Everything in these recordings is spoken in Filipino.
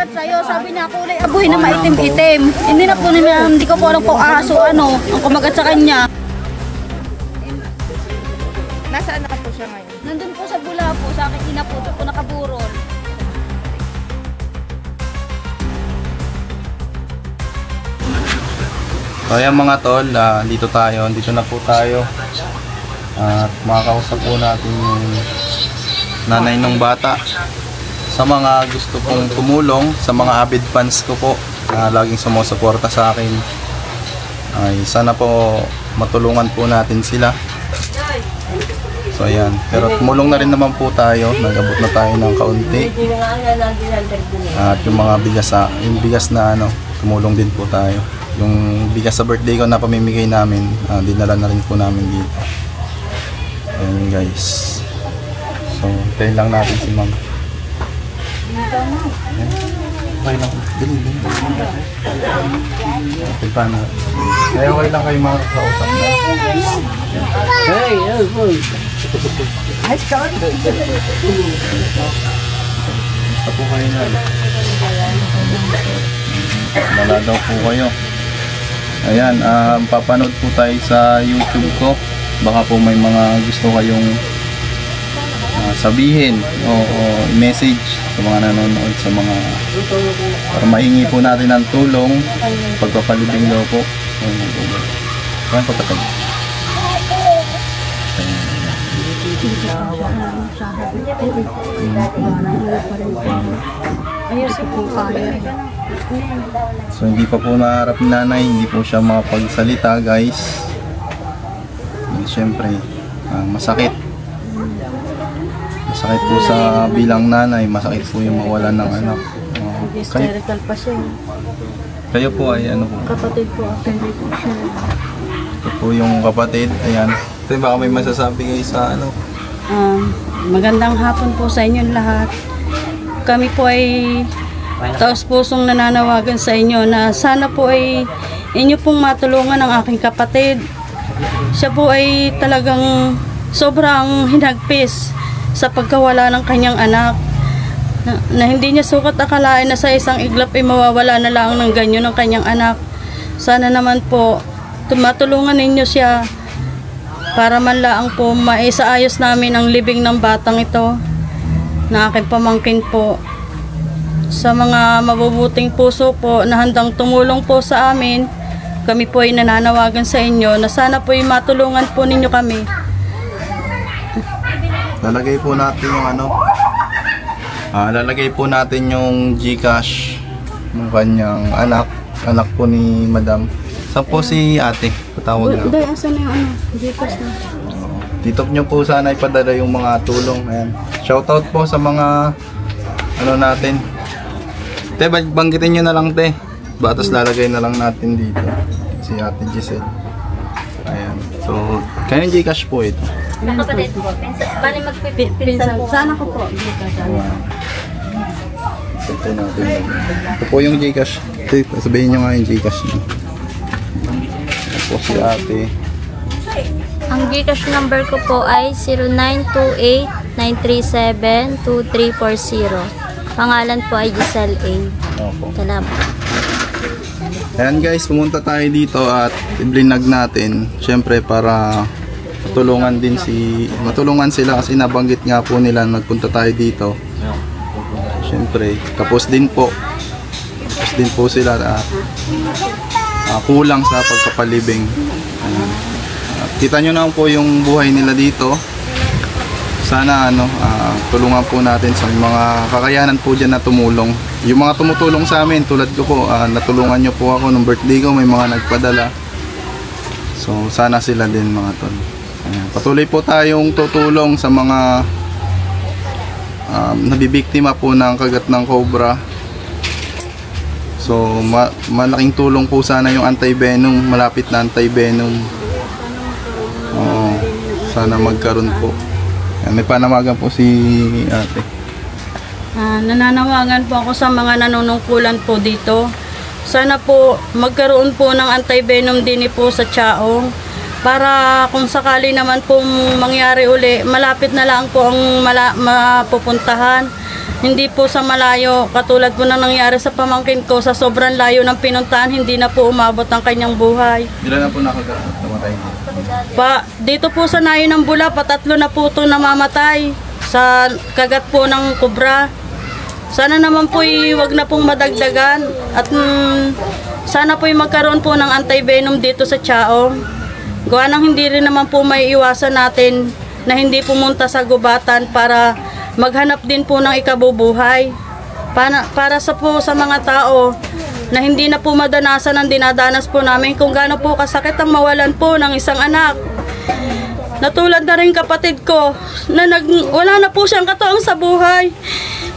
sumalat sa'yo. Sabi niya, kulay abuhay na maitim-itim. Hindi ko po alam po aso ano, ang kumagat sa kanya. Nasaan na po siya ngayon? Nandun po sa bula po, sa akin ina po, po nakaburol. So ayan mga tol, dito na po tayo. At makakausap po natin yung nanay ng bata. Sa mga gusto pong tumulong, sa mga avid fans ko po na laging sumusuporta sa akin, ay sana po matulungan po natin sila. So ayan, pero tumulong na rin naman po tayo, nag-abot na tayo ng kaunti. At yung mga bigas na tumulong din po tayo. Yung bigas sa birthday ko na pamimigay namin, dinala na rin po namin dito. Ayan guys. So, tayo lang natin si ma'am. Okay lang. Dali. Okay, paano? Kaya okay lang kayo mga kausap na. Hey, boy. Ay, sorry. Basta po kayo na. Wala daw po kayo. Ayan, papanood po tayo sa YouTube ko. Baka po may mga gusto kayong sabihin o message sa mga nanonood, sa mga para mahingi po natin ng tulong, pagpapalibing daw po. Ayan po patag. So hindi pa po naharap ni nanay, hindi po siya makapagsalita guys. Siyempre masakit po sa bilang nanay, masakit po yung mawalan ng anak. Hysterical pa siya. Kayo po ay ano po? Kapatid po, hindi po siya. Ito po yung kapatid, ayan. Ito baka may masasabi kayo sa ano? Magandang hapon po sa inyo lahat. Kami po ay taos pusong nananawagan sa inyo na sana po ay inyo pong matulungan ang aking kapatid. Siya po ay talagang sobrang hinagpis sa pagkawala ng kanyang anak. Na hindi niya sukat akalain na sa isang iglap ay mawawala na lang ng ganyo ng kanyang anak. Sana naman po matulungan ninyo siya para man lang po maisaayos namin ang libing ng batang ito na aking pamangkin po. Sa mga mabubuting puso po na handang tumulong po sa amin, kami po ay nananawagan sa inyo na sana po ay matulungan po ninyo kami. Lalagay po natin yung lalagay po natin yung GCash ng kanyang anak po ni Madam. Saan po si ate? Patawag lang. Day, asan na yung GCash na? Dito nyo po sana ipadala yung mga tulong. Ayan. Shoutout po sa mga natin. Te, banggitin nyo na lang te. Batas lalagay na lang natin dito. Si ate Giselle. Ayan. So, kanyang GCash po ito. Kapatid po. Bali magpipinsan po. Sana ko po. Ito natin. Ito po yung GCash. Ito, sabihin nyo nga yung GCash nyo. Ito po si ate. Ang GCash number ko po ay 0928-937-2340. Pangalan po ay Giselle A. Opo. Salamat. Ayan guys, pumunta tayo dito at iblinag natin. Siyempre para matulungan sila kasi nabanggit nga po nila nagpunta tayo dito. Siyempre, tapos din po sila kulang sa pagpapalibing. Kita nyo na po yung buhay nila dito. Sana tulungan po natin sa mga kakayanan po dyan na tumulong. Yung mga tumutulong sa amin, tulad ko po, natulungan nyo po ako nung birthday ko, may mga nagpadala. So sana sila din mga tol. Patuloy po tayong tutulong sa mga nabibiktima po ng kagat ng cobra. So malaking tulong po sana yung anti-venom, malapit na anti-venom. Sana magkaroon po. May panamagan po si ate. Nananawagan po ako sa mga nanunungkulan po dito. Sana po magkaroon po ng anti-venom din po sa Chaong para kung sakali naman po mangyari uli, malapit na lang po ang mapupuntahan Hindi po sa malayo, katulad po na nangyari sa pamangkin ko, sa sobrang layo ng pinuntahan, hindi na po umabot ang kanyang buhay. Ilan na po nakagat? Namatay dito? Dito po sa nayo ng Bula, patatlo na po itong namamatay sa kagat po ng kubra. Sana naman po wag na pong madagdagan at sana po magkaroon po ng anti-venom dito sa Chaong. Gawa nang hindi rin naman po may iwasan natin na hindi pumunta sa gubatan para maghanap din po ng ikabubuhay. Para sa mga tao na hindi na po madanasan ang dinadanas po namin kung gaano po kasakit ang mawalan po ng isang anak. Natulad na rin kapatid ko na wala na po siyang kataong sa buhay.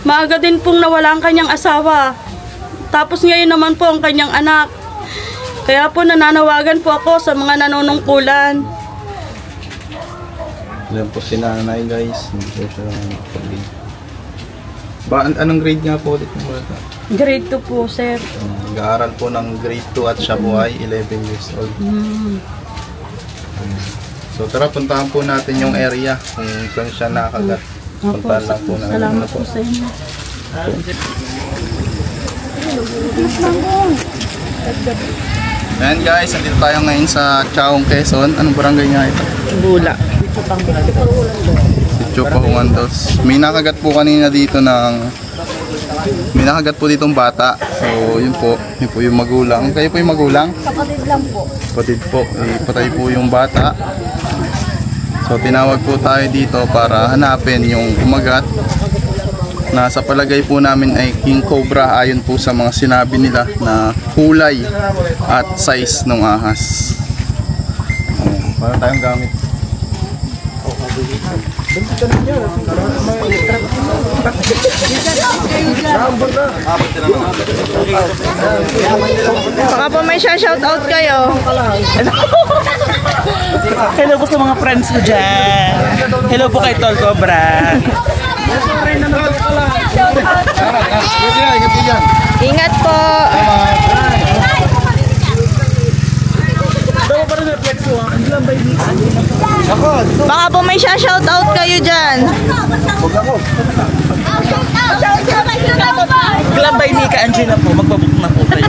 Maaga din pong nawala ang kanyang asawa. Tapos ngayon naman po ang kanyang anak. Kaya po nananawagan po ako sa mga nanunungkulan. Yan po si nanay guys. Hindi po siya anong grade nga po ulit ng bata? Grade 2 po, sir. Nag-aaral po ng grade 2 at siya po ay 11 years old. So tara, puntahan po natin yung area kung saan siya nakagat. Puntahan lang po natin. Salamat po sa inyo. Ayan guys, nandito tayo ngayon sa Chaong, Quezon. Anong barangay nga ito? Bula. Sitio Pahuandos. May nakagat po kanina dito may nakagat po ditong bata. So yun po yung magulang. Kayo po yung magulang? Kapatid lang po. Kapatid po. Patay po yung bata. So tinawag po tayo dito para hanapin yung kumagat. Na sa palagay po namin ay king cobra ayon po sa mga sinabi nila na kulay at size ng ahas. Para tayong gamit. Baka po may shoutout kayo. Hello po sa mga friends ko dyan. Hello po kay Tol Cobra. Ingat po. Baka po may shoutout kayo dyan. Glambay ni Ka Angela po. Magbabook na po tayo.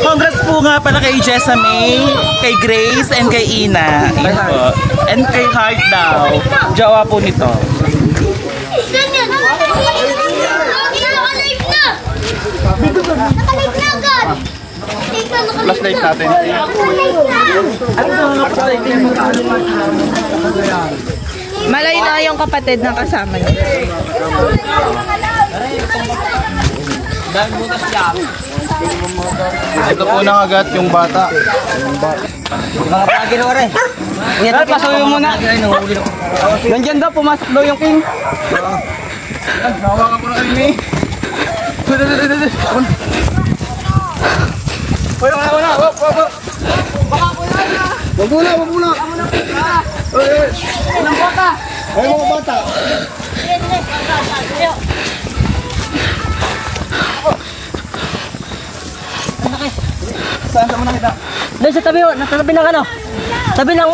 Congrats po nga pala kay Jessa May, kay Grace, and kay Ina. Yun po. And kay Heart daw. Jawa po nito. Flashlight natin. Malay na yung kapatid ng kasama niya. Ito po nakagat yung bata. Mga pagino rin. Yan, pasuyo muna. Nandiyan daw, pumasok daw yung king. Hawakan ko na kami. Wag muna. Ilang bata? Ay, mga bata. Saan mo nakita? Doon sa tabi, nasa tabi ng ano? Tabi ng...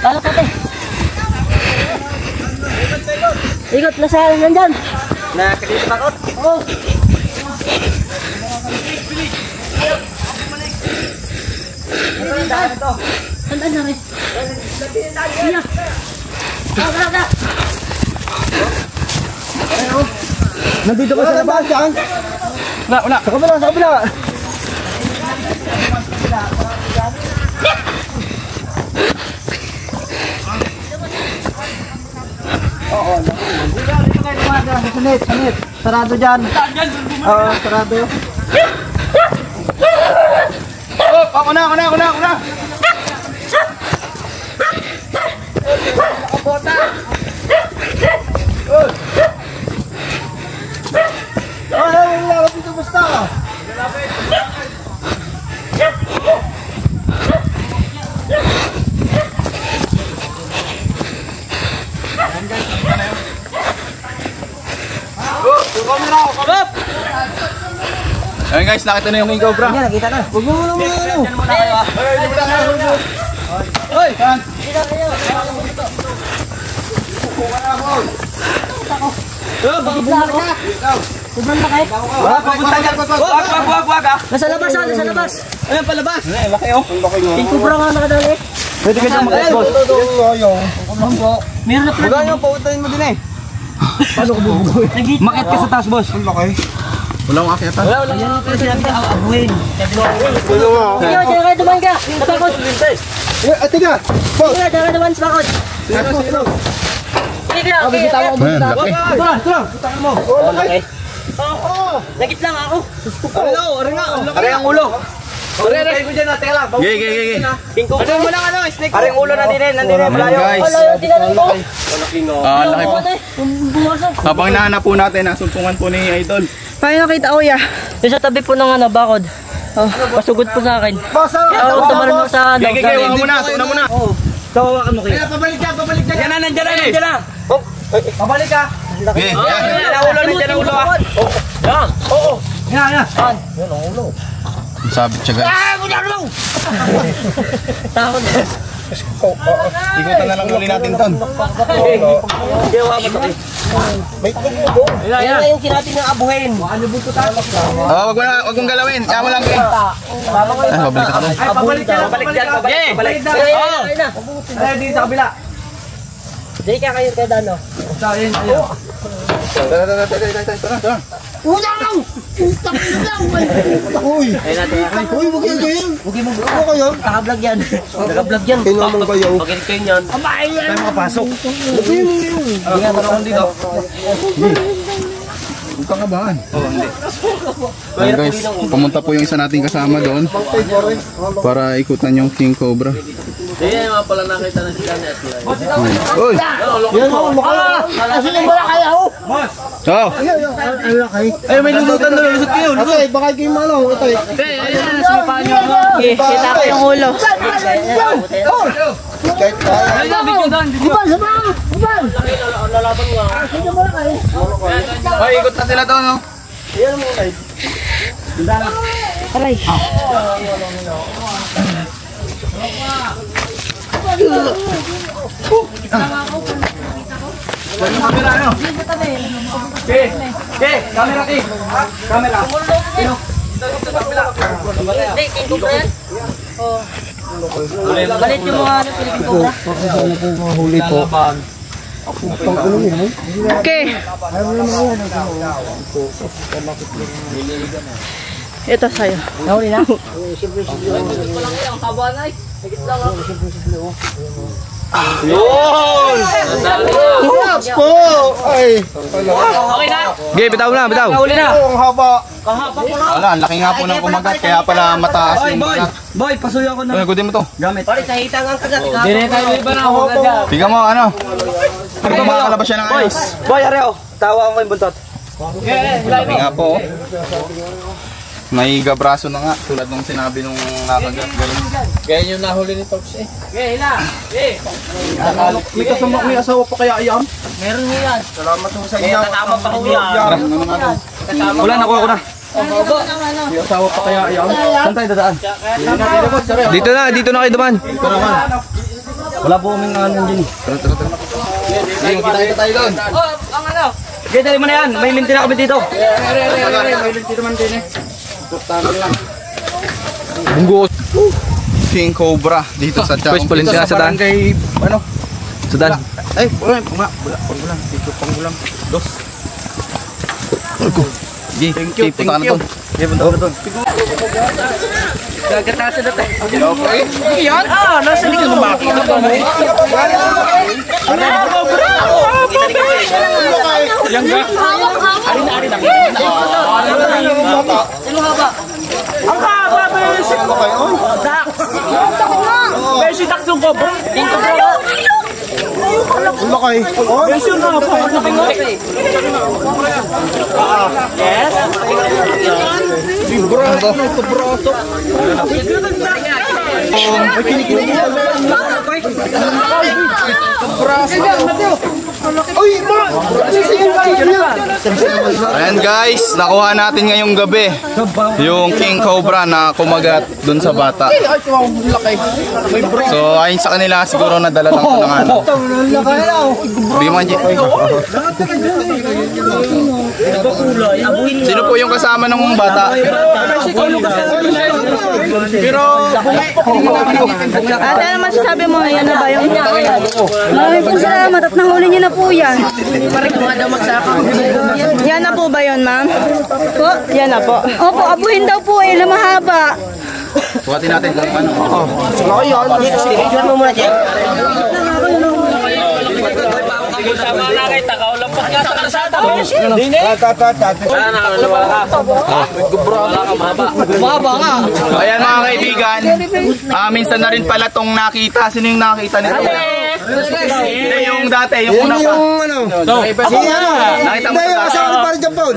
Lalo kate. Ikot na sa nandyan. Nakakita takot? Oo. Sandaan na rin. Nandito ka sa labas, saan? Wala. Sa kabila. Oo. Sanit. Sarado dyan. Oo, sarado. Oh, ako na. Bota. Wala dito basta. Ayun guys, nakita na yung king cobra. Nakita na. Huwag mo muna muna. Hoy! Saan? Sobrang laki. Wag ah. Nasa labas ah, nasa labas. Ayun palabas. Ay, laki oh. King cobra nga nakadali. Pwede ka dyan mag-boss. Meron na pala. Huwag nyo, pautayin mo din eh. Paano ko bubugoy? Makit ka sa taas, boss. Ang laki. Walang akyatan. Wala nga pala sinabi na abuhin. Sige, diyan ka duman ka. Natakot. Ate ka! Sige, diyan ka duman sa bakod. Sige, Ayan, laki. ito lang. Laki. Nagit lang ako. Are ang ulo. Are ko dyan na, teka lang. Gigi. Ano mo lang snake. Are ang ulo nandinin, malayo. Guys. Wala, tinanin ko. Laki po. Habang hinahanap po natin, nasuntungan po ni Idol. Paano nakita kuya? Yung sa tabi po ng bakod. Oh, pasugod po sa akin. Ako tumaran mo sa Gigi, wag muna, tuna muna. Tawakan mo kayo. Pabalik ka. Yan na, nandiyan na. Pabalik ka. Gigi, yan. Yan ang ulo, nandiyan ang ulo ah. Yan. Oo. Yan. Yan ang ulo. Sabi siya guys. Takot. Ikutan na lang uli natin ton. Yan na yung sinabi ng abuhin. Wag mong galawin. Kaya mo lang gawin. Babalik ka doon. Pabalik dyan. Pabalik. Ayun na. Ay, dito sa kabila. Hindi ka kayo kaya dano. Tara. Naka-vlog yan. Naka-vlog yan. Kaya naman kayo. Pag-edit kayo yan. Tayo makapasok. Hindi nga parang dito. Huwag kang kabahan. Ayan guys, pumunta po yung isa nating kasama doon para ikutan yung king cobra. Hindi nga pala nakita na sila ni Aslan. Uy! Yan o, mukha. Asin yung wala kaya ako. Oh! Ay, may lusutan doon. Lusot kayo. Okay, baka kayo malo. Ito eh. Kita ko yung ulo. Ay, ikot na sila doon, no? Aray. Camera, ano? Okay, camera kay. Camera. Hindi, king cobra yan. Balit yung mga Philippine cobra. Huli po. Okay. Ito sa'yo. Nahuli na? Yun! Relax po! Ay! Okay, bitaw na. Huli na. Ang haba. Wala, ang laki nga po ng kumagat, kaya pala mataas Boy, yung boy. kumagat. Boy, pasuyo ako na. Uy, gudin mo to. Gamit. Pare, sa hitang ang kagat. Dire tayo iba na ako dyan. Tiga mo, ano? Pag makakalabas siya ng Boy, ayos. boy, areo. Tawa ko yung buntot. Laki nga po. May gabraso na nga, tulad nung sinabi nung nakagat. Ganyan yung nahuli ni Pops eh. May asawa pa kaya iyan? Meron mo yan. Salamat po sa inyo. Kasama pa ko yan. Ano natin? Wala, nakuha ko na. May asawa pa kaya iyan? Saan tayo dadaan? Dito na kayo duman. Wala po kaming ano dyan. Sige, kita tayo doon. Okay, dali mo na yan. May minti na kami dito. Bunggo. King Cobra dito sa Chao. Dito sa barangay, ano? Sudan. Ay, pangulang. Dito pangulang. Dos. Thank you. Okay, punta ko na doon. Gagatasan na tayo. Okay. Yan? Nasa likod ng makina. Yan ga. Ang haba, Beshi! Dax! Beshi, Dax yung cobra. Ang laki. Beshi yung haba. Yes? Ayan guys, nakuha natin ngayong gabi yung king cobra na kumagat dun sa bata. So ayon sa kanila siguro nadala lang ito ng ano. Di man Sino po yung kasama ng bata? Pero Ate, ano masasabi mo? Yan na ba yung... Maraming po salamat at nahuli niyo na po yan. Yan na po ba yun, ma'am? Po? Yan na po. Opo, abuhin daw po na mahaba. buhatin natin kung ano. Ayan mga kaibigan, minsan na rin pala tong nakita. Sino yung nakita nito? Yung dati, yung una pa. Nakita mo sa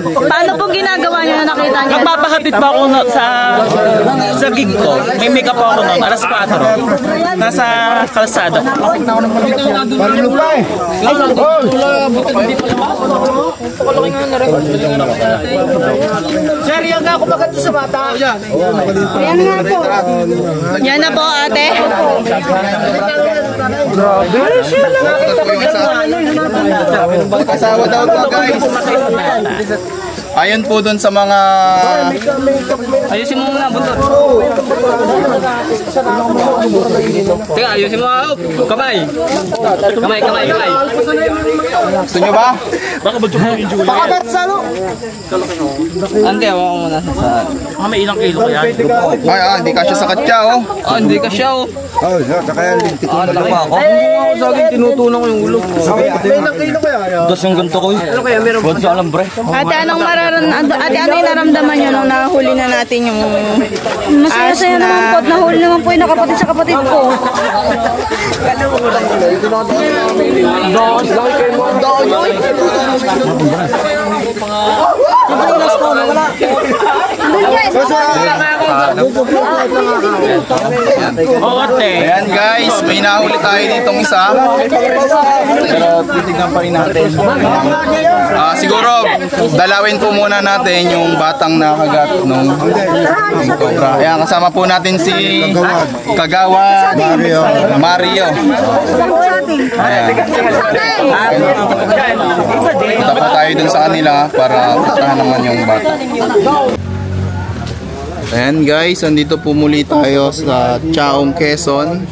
Paano pong ginagawa niyo na nakita niyo? Nagpapahatid pa ako sa gig ko. May makeup ako noon, alas 4. Nasa kalsada. Sir, yan nga ako magato sa bata. Yan nga po. Yan na po, ate. Asawa daw to guys. Ayon po dun sa mga Ayusin mo muna, buntot. Teka, ayusin mo. Kamay. Kamay. gusto nyo ba? Ante, ako muna. May ilang kilo kaya? Ay, hindi kasya sa katya oh. Hindi ka siya, oh. Dos yung ganito ko. Ano kaya meron? Buwan sa alam, bre. Ate, ate, ano yung naramdaman niyo nung nahuli na natin yung... Masaya-saya naman po at nahuli naman po yung nakapatid sa kapatid ko. Ayan guys, may nahuli tayo ditong isa. Pero titignan pa rin natin. Siguro, dalawin po muna natin yung batang nakagat nung cobra. Ayan, kasama po natin si Kagawa Mario. Ayan. Punta pa tayo dun sa kanila para puntahan naman yung bata. Ayan guys, andito po muli tayo sa Chaong, Quezon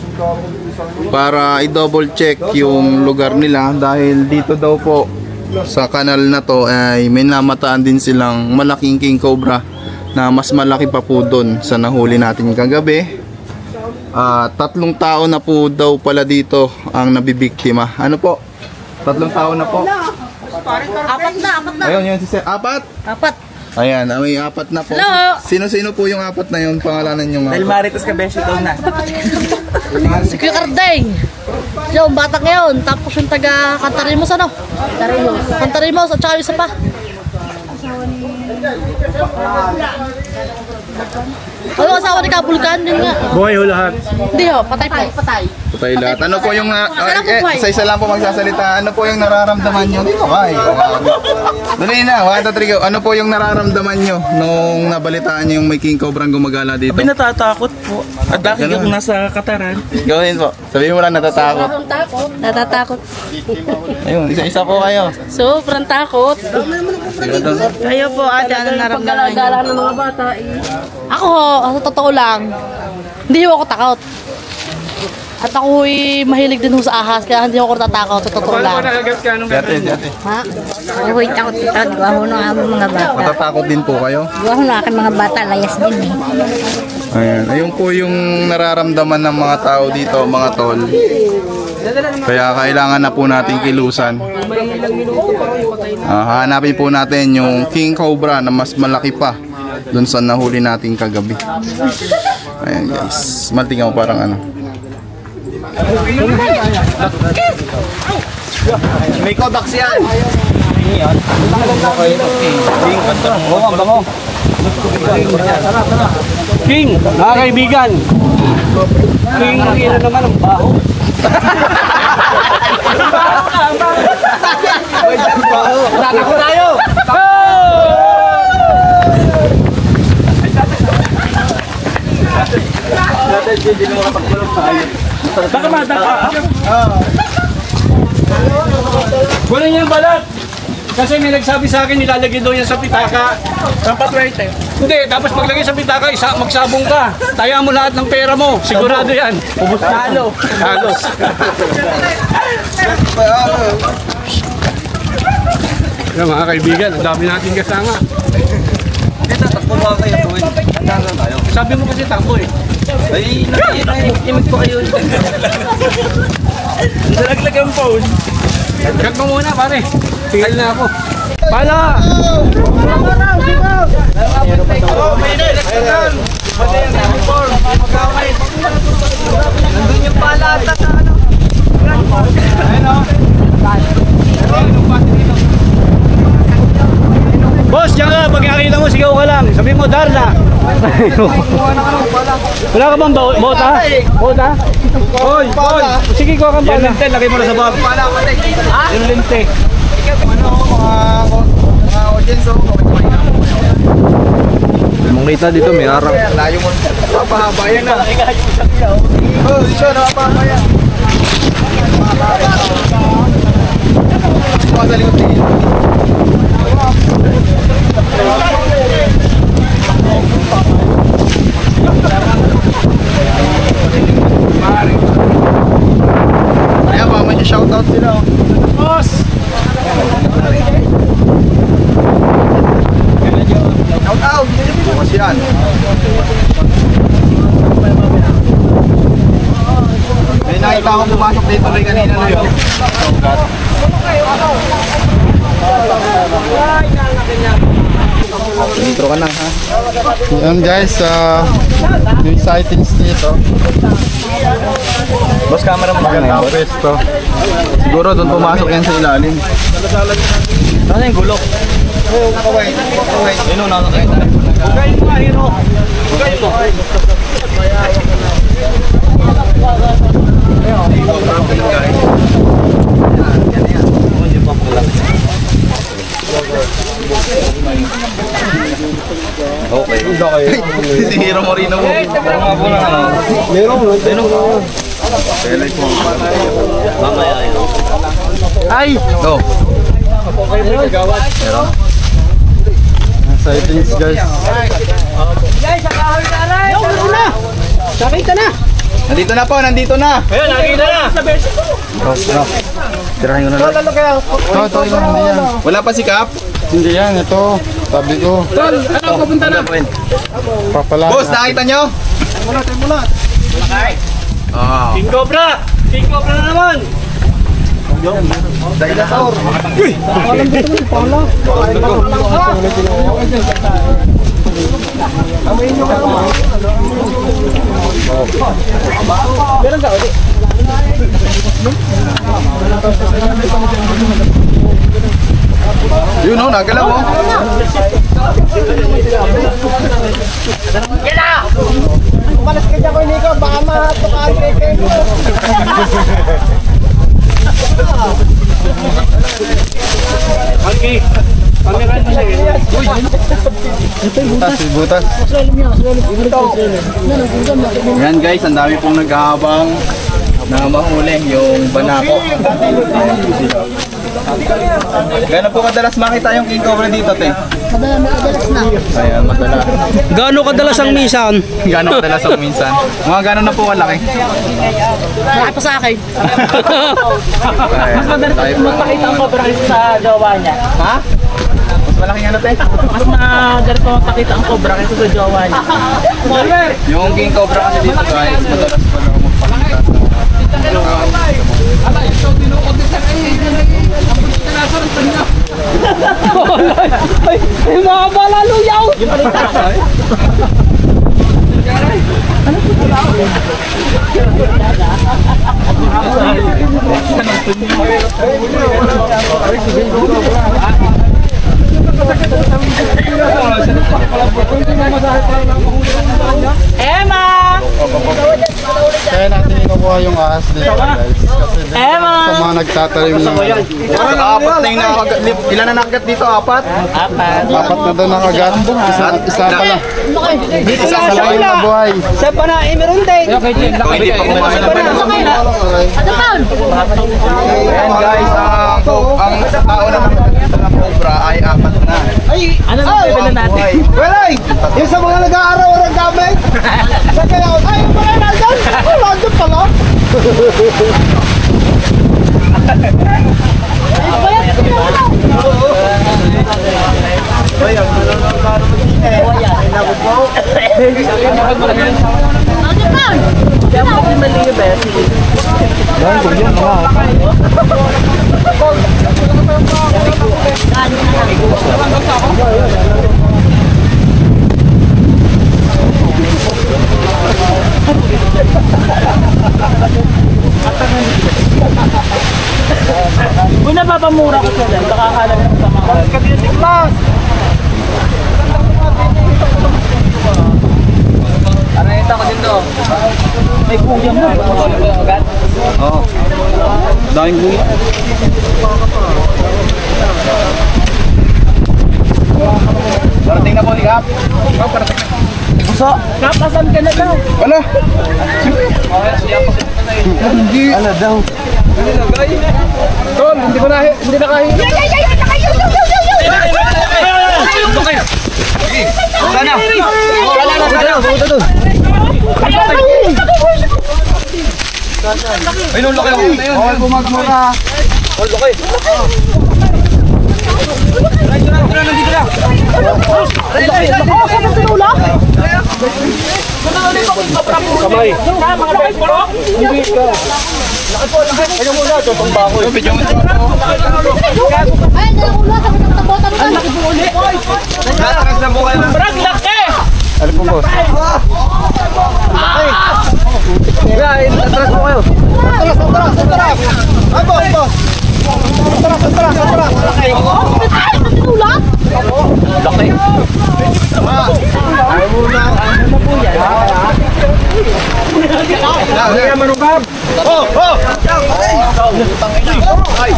para i-double check yung lugar nila dahil dito daw po sa kanal na to ay may namataan din silang malaking king cobra na mas malaki pa po doon sa nahuli natin kagabi. 3 tao na po daw pala dito ang nabibiktima. Ano po? 3 tao na po? Apat na. Ayun, yun si Sir. 4? 4. Ayan, may 4 na po. Hello? Sino-sino po yung 4 na yun? Pangalanan yung Dahil Marites Cabesyo daw na. Si Kuya Cardeng. Yung bata ngayon. Tapos yung taga Cantarimos ano? Cantarimos at saka yung isa pa. Ano asawa ni Kabulkan? Yun nga. Buhay ho lahat. Hindi ho, patay. Patay lahat. Ano po yung isa-isa lang po magsasalita. Ano po yung nararamdaman nyo? Dito ba? Dali na, 1, 2, 3 go. Ano po yung nararamdaman nyo nung nabalitaan nyo yung may king cobra gumagala dito? Abi natatakot po. At dahil ako nasa Kataran. Gawin po. Sabihin mo lang natatakot. Natatakot. Ayun, isa-isa po kayo. Sobrang takot. Kayo po, ate, ano naramdaman niyo? ng mga bata Ako ho, sa totoo lang, hindi ho ako takot. At ako'y mahilig din ho sa ahas, kaya hindi ako natatakot, sa totoo lang. Dati. Ha? Uy, takot. Gawa ho ng aming mga bata. Matatakot din po kayo? Gawa ho ng aking mga bata. Layas din eh. Ayan. Ayun po yung nararamdaman ng mga tao dito, mga tol. Kaya kailangan na po natin kilusan. Hanapin po natin yung king cobra na mas malaki pa dun sa nahuli natin kagabi. Ayan guys. Maltingaw parang ano. May kodax yan. King, mga kaibigan. King, ang ina naman ang baho. Tatakbo tayo! Baka madapa. Kunin niyo yung balat! Kasi may nagsabi sa akin, nilalagay daw yan sa pitaka. Hindi, tapos paglagay sa pitaka, magsabong ka. Taya mo lahat ng pera mo. Sigurado yan. Talo. Halos. Yan mga kaibigan, ang dami natin kasama. Dito, takbo ba kayo? Tandahan tayo. Sabi mo kasi takbo eh. Ay, nakikinig po kayo. Nalaglag ang phone. Cut mo muna pare. Tingnan na ako. Pala! Nandun yung palata sa ano. Boss, diyan ka. Pag nakita mo, sigaw ka lang. Sabi mo, Darla. Wala ka bang bota? Bota? Hoy, hoy. Sige, kuha kang pala. Lente, lagay mo na sa bag. Yung lente. Mga audience, mong kita dito, may arang. Layo mo. Papahaba yan na. Oh, siya na papahaba yan. Sa likod din. Ayan, baka may shoutout sila. Boss! Shoutout! Bukas yan. May nakita akong pumasok dito rin kanina na yun. Intro ka na ha. Yan guys, yung sightings dito. Boss, camera mo na yun. Pwesto. Siguro doon pumasok yan sa ilalim. Ano yung gulok? Yun o, nakakita. Hugayin mo, hero. Hugayin mo. Okay. Si Hero Moreno mo. Parang nga po na ano. Meron mo. Pelay po. Mamaya yun. Ay! Go! Meron. Sightings guys. Nakita na! Nandito na po, nandito na! Ayun, nakita na! Tirahin ko na lang. Ito, hindi yan. Wala pa si Kap? Hindi yan, ito. Tabi ko. Tol, ano papunta na? Papala. Boss, nakita nyo? Mulat. King Cobra! King Cobra na naman! Dinosaur. Yun o, nagalaw mo. Yan na! Umalas ka dyan ko, Nico. Baka matukaan kay mo. Okay. Pamiran mo siya. Butas. Yan guys, ang dami pong naghahabang na mahuli yung banako. Gano'n po kadalas makita yung King Cobra dito, te? Madalas na. Ayan, madalas. Gaano kadalas ang misan? Gano'n kadalas ang minsan? Mga gano'n na po kalaki? Malaki pa sa akin. Mas madalas Makita ang cobra sa jowa niya. Ha? Mas malaking ano, te? Mas madalas mo makita ang cobra kaysa sa jowa niya. Yung King Cobra kasi dito guys, madalas po na magpakita Ay, mga balaluyaw! Emma! Kaya natin inukuha yung ahas dito guys. Kasi Emma! sa mga Nagtatanim ng Apat na yung nakagat. Ilan na nakagat dito? Apat? Apat. apat na daw nakagat. Isa pala. Isa lang yung nabuhay. Sa panay, meron din. Hindi pa kumain ng Ayan guys, ang tao na nakakita ng cobra ay apat na. Ano na pwede na natin? Welay! Yung sa mga nag-aaraw ng gamit. Sa kaya, ay, mga nandun! Oh, nandun pala! Kung napapamura ko sila, baka akala mo sa mga. Aray, ito ko dito. May kuya mo. Oo. Daming buhay. Parating na po, Ligap. Kapasan ka na daw. Wala. Hindi. Ano daw? Tol, hindi ko na kahin. Sana. Ay, nung laki ako. Bawal bumagmura. Kamay. Kaya muna, tutumba ko. Natras na po kayo. Brad, laki! Ano po, boss? Natras po kayo. Atras! Ay, boss! Atras! Laki. Ay, muna. Ano po yan? Ay, manubab! Oh! Ay!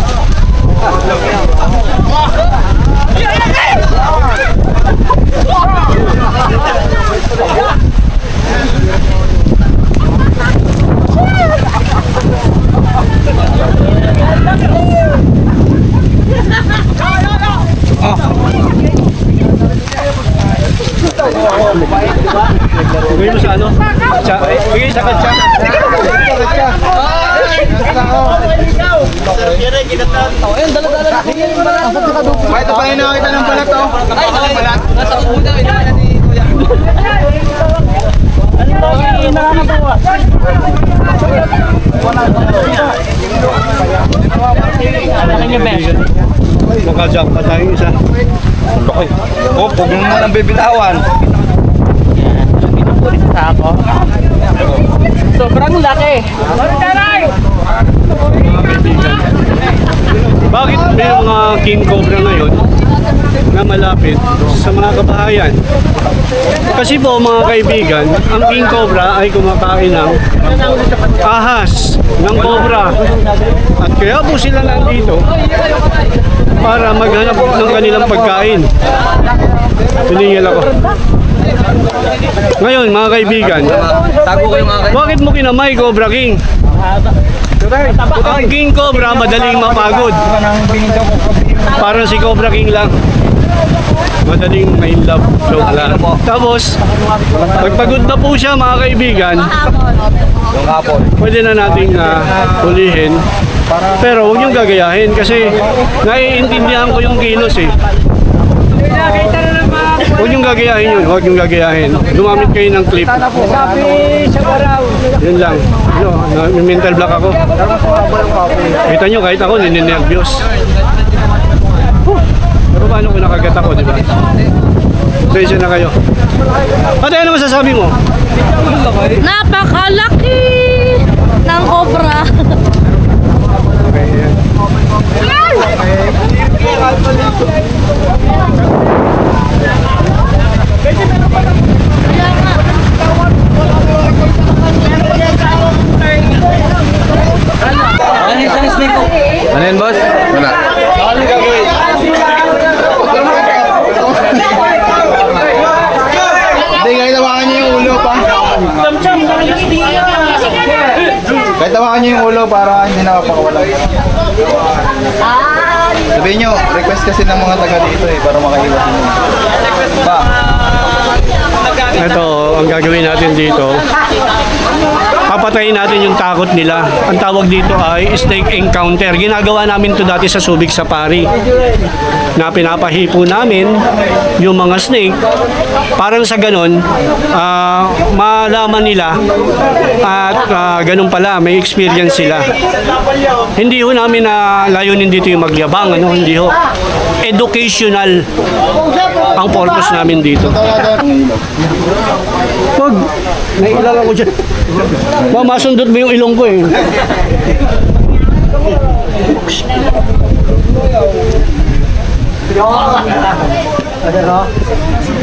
Bigay mo sa ano? Bigay sa katsa. May ito pa yung nakakita ng balat, oh. Ay, balat. Nasa una, inaana ni Kuya. Makajak pa tayong isa. Laki. Oh, huwag mo naman ang bibitawan. Pinupulis sa ako. Sobrang laki. Bakit may mga king cobra ngayon na malapit sa mga kabahayan? Kasi po mga kaibigan, ang king cobra ay kumakain ng ahas ng cobra. At kaya po sila nandito para maghanap ng kanilang pagkain. Piningil ako. Ngayon mga kaibigan, Tago ko yung mga bakit mo kinamay Cobra King? Ang King Cobra madaling mapagod. Parang si Cobra King lang. Madaling may love. Joke lang. Tapos, pagpagod na po siya mga kaibigan, yung hapon. pwede na nating hulihin. Pero huwag niyong gagayahin kasi naiintindihan ko yung kilos eh. Huwag niyong gagayahin yun, huwag niyong gagayahin. Lumamit kayo ng clip. Yun lang. Ano, may mental block ako. Kita nyo, kahit ako, nininervyos. Pero paano kung nakagat ako, di ba? Pasensya na kayo. Ate, ano masasabi mo? Napakalaki ng cobra. Okay, yan. Ano Kahit tawakan nyo yung ulo para hindi napapakawala. Sabihin nyo, request kasi ng mga taga dito para makaiwas nyo. Pa. Ito, ang gagawin natin dito, papatayin natin yung takot nila. Ang tawag dito ay snake encounter. Ginagawa namin to dati sa Subic Safari. Na pinapahipo namin yung mga snake. Parang sa ganun, malaman nila at ganun pala, may experience sila. Hindi ho namin na layunin dito yung magyabang, hindi ho. Educational ang purpose namin dito. Wag, nailala ko dyan. Masundot mo yung ilong ko eh.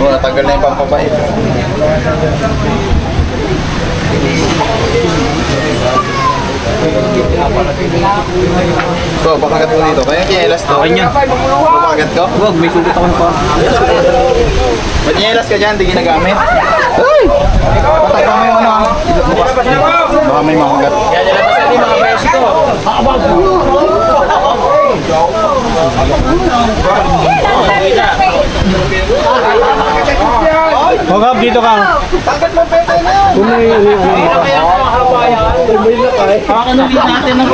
Natanggal na yung pampapait. Bro, pakagat mo dito. Kaya kinelas to. Kanya. Pakagat ko? Wag, may sugat ako pa. Ba't kinelas ka dyan? Hindi ginagamit? Ay! Patakpa mo yung ano. Baka may makagat. Hogab, dito ka. Pakanunin natin ng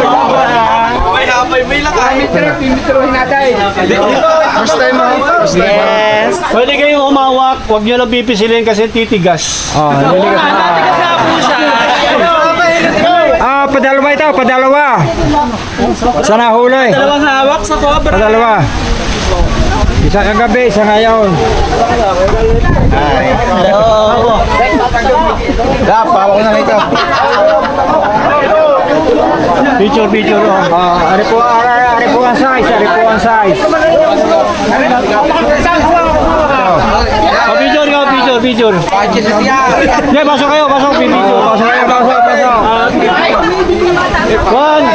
may lakay. Mitrohin natin. First time mo? Yes. Pwede kayong umawak. Huwag nyo lang pipisilin kasi titigas. Natigas na po siya. Padalawa ito, padalawa. Sana huli. Dalawang hawak sa cobra. Padalawa. Isa kagabi, isa ngayon. Dap, pawak ko na rito. Picture. Ari po ang size, Picture. Yeah, pasok kayo, video. Pasok. One.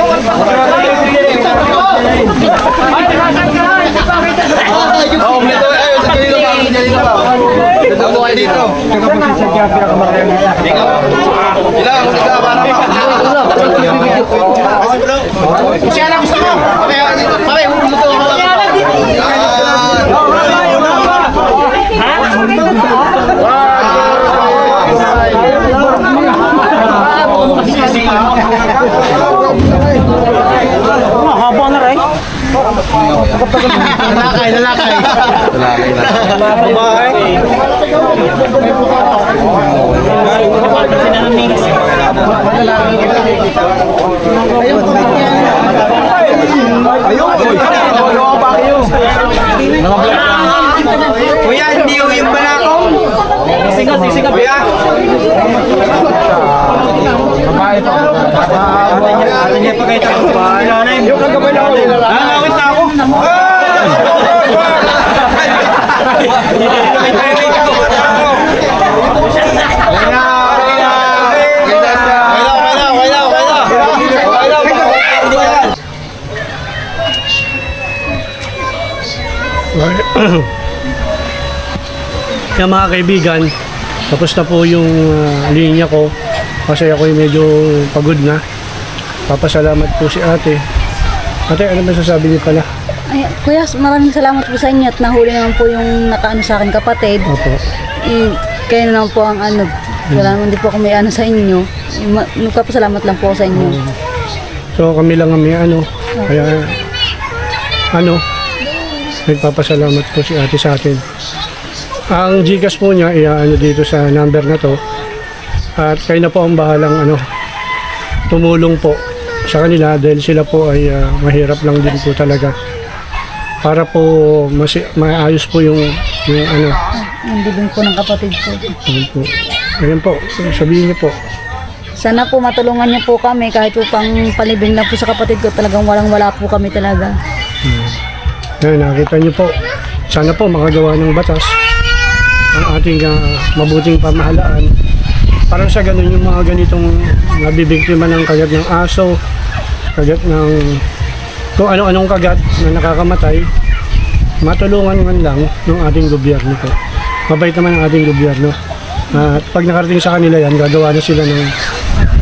Haba na rin. Lalakay. Kuya, hindi yung banakong. Sisigaw. Kuya. Babae pa. Ate niya pa kayo tapos ba? Yung kagabay na ako. Nangawit na ako. Kaya mga kaibigan, tapos na po yung linya ko kasi ako medyo pagod na. Papasalamat po si ate. Ate, ano masasabi niyo pala? Ay, kuya, maraming salamat po sa inyo at nahuli naman po yung nakaano sa akin kapatid. Opo. Kayo naman po ang ano, wala naman din po ako may ano sa inyo. Nagpapasalamat lang po sa inyo. So kami lang ang may ano. Kaya nagpapasalamat po si ate sa atin. Ang Gcash po niya, ano dito sa number na to. At kayo na po ang bahalang tumulong po sa kanila dahil sila po ay mahirap lang din po talaga. Para po maayos po yung Ang bibig po ng kapatid ko. Ayan po, sabihin niyo po. Sana po matulungan niyo po kami kahit po pang palibing na po sa kapatid ko. Talagang wala po kami talaga. Ayan, nakita niyo po. Sana po makagawa ng batas ang ating mabuting pamahalaan. Parang sa ganun yung mga ganitong nabibiktima ng kagat ng aso, kagat ng kung ano-anong kagat na nakakamatay, matulungan man lang ng ating gobyerno po. Mabait naman ang ating gobyerno. At pag nakarating sa kanila yan, gagawa na sila ng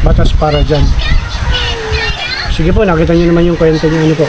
batas para dyan. Sige po, nakita niyo naman yung kwento niya. Ano po?